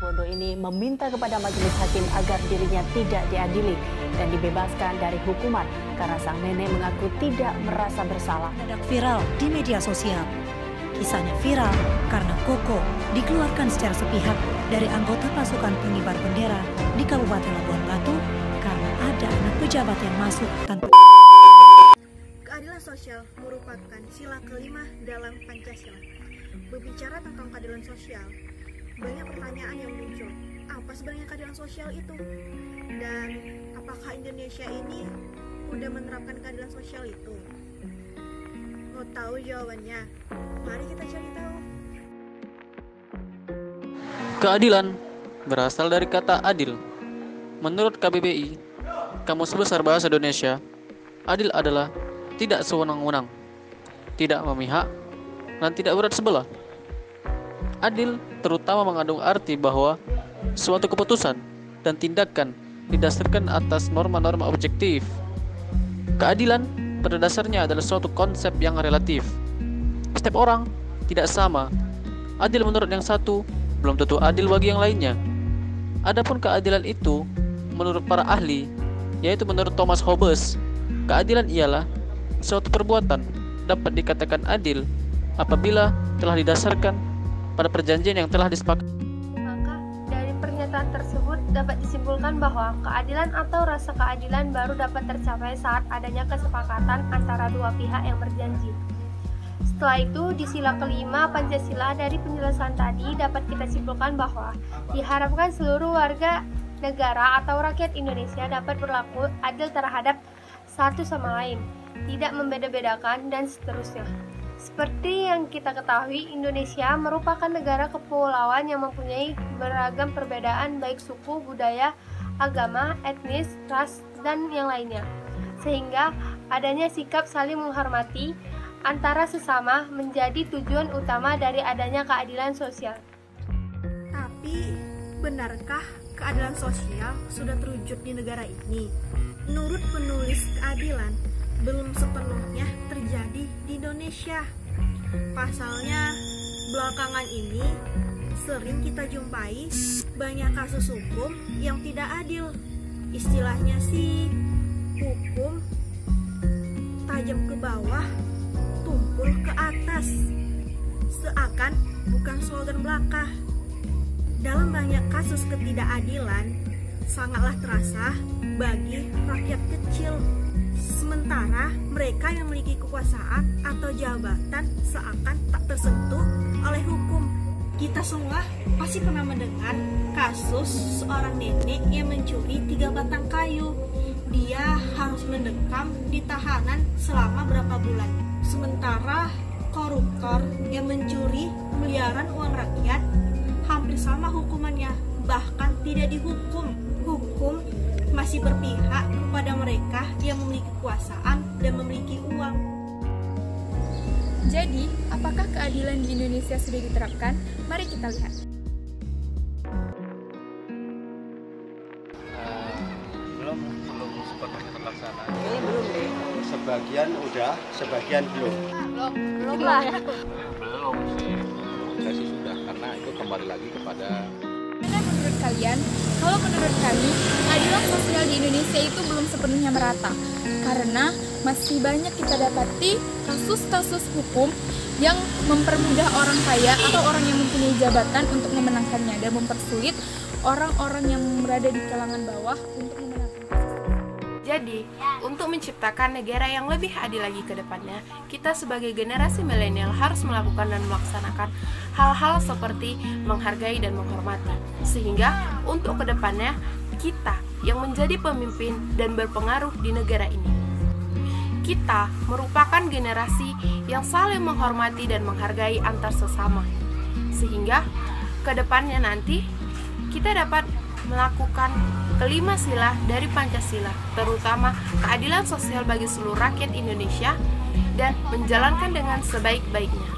Bondo ini meminta kepada majelis hakim agar dirinya tidak diadili dan dibebaskan dari hukuman karena sang nenek mengaku tidak merasa bersalah. Mendadak viral di media sosial. Kisahnya viral karena Koko dikeluarkan secara sepihak dari anggota pasukan pengibar bendera di Kabupaten Labuan Batu karena ada anak pejabat yang masuk tanpa. Keadilan sosial merupakan sila kelima dalam Pancasila. Berbicara tentang keadilan sosial, banyak pertanyaan yang muncul. Apa sebenarnya keadilan sosial itu? Dan apakah Indonesia ini udah menerapkan keadilan sosial itu? Mau tahu jawabannya? Mari kita cari tahu. Keadilan berasal dari kata adil. Menurut KBBI, Kamus Besar Bahasa Indonesia, adil adalah tidak sewenang-wenang, tidak memihak, dan tidak berat sebelah. Adil terutama mengandung arti bahwa suatu keputusan dan tindakan didasarkan atas norma-norma objektif. Keadilan pada dasarnya adalah suatu konsep yang relatif. Setiap orang tidak sama. Adil menurut yang satu belum tentu adil bagi yang lainnya. Adapun keadilan itu menurut para ahli, yaitu menurut Thomas Hobbes, keadilan ialah suatu perbuatan dapat dikatakan adil apabila telah didasarkan pada perjanjian yang telah disepakati. Maka dari pernyataan tersebut dapat disimpulkan bahwa keadilan atau rasa keadilan baru dapat tercapai saat adanya kesepakatan antara dua pihak yang berjanji. Setelah itu, di sila kelima Pancasila dari penjelasan tadi dapat kita simpulkan bahwa diharapkan seluruh warga negara atau rakyat Indonesia dapat berlaku adil terhadap satu sama lain, tidak membeda-bedakan, dan seterusnya. Seperti yang kita ketahui, Indonesia merupakan negara kepulauan yang mempunyai beragam perbedaan baik suku, budaya, agama, etnis, ras, dan yang lainnya. Sehingga adanya sikap saling menghormati antara sesama menjadi tujuan utama dari adanya keadilan sosial. Tapi, benarkah keadilan sosial sudah terwujud di negara ini? Menurut penulis keadilan, belum sepenuhnya terjadi di Indonesia. Pasalnya, belakangan ini sering kita jumpai banyak kasus hukum yang tidak adil. Istilahnya sih, hukum tajam ke bawah, tumpul ke atas. Seakan bukan slogan belaka. Dalam banyak kasus ketidakadilan, sangatlah terasa bagi rakyat kecil. Sementara mereka yang memiliki kekuasaan atau jabatan seakan tak tersentuh oleh hukum. Kita semua pasti pernah mendengar kasus seorang nenek yang mencuri 3 batang kayu. Dia harus mendekam di tahanan selama berapa bulan. Sementara koruptor yang mencuri miliaran uang rakyat hampir sama hukumannya, bahkan tidak dihukum. Hukum masih berpihak kepada mereka yang memiliki kekuasaan dan memiliki uang. Jadi, apakah keadilan di Indonesia sudah diterapkan? Mari kita lihat. Belum sepenuhnya terlaksana. Belum deh. Sebagian udah, sebagian belum. Belum lah. Belum sih. Saya sih sudah, karena itu kembali lagi kepada. Bagaimana menurut kalian? Kalau menurut kami, keadilan sosial di Indonesia itu belum sepenuhnya merata. Karena masih banyak kita dapati kasus-kasus hukum yang mempermudah orang kaya atau orang yang mempunyai jabatan untuk memenangkannya dan mempersulit orang-orang yang berada di kalangan bawah untuk memenangkan kasus. Jadi, untuk menciptakan negara yang lebih adil lagi ke depannya, kita sebagai generasi milenial harus melakukan dan melaksanakan hal-hal seperti menghargai dan menghormati. Sehingga, untuk ke depannya, kita yang menjadi pemimpin dan berpengaruh di negara ini. Kita merupakan generasi yang saling menghormati dan menghargai antar sesama. Sehingga, ke depannya nanti, kita dapat melakukan kelima sila dari Pancasila, terutama keadilan sosial bagi seluruh rakyat Indonesia dan menjalankan dengan sebaik-baiknya.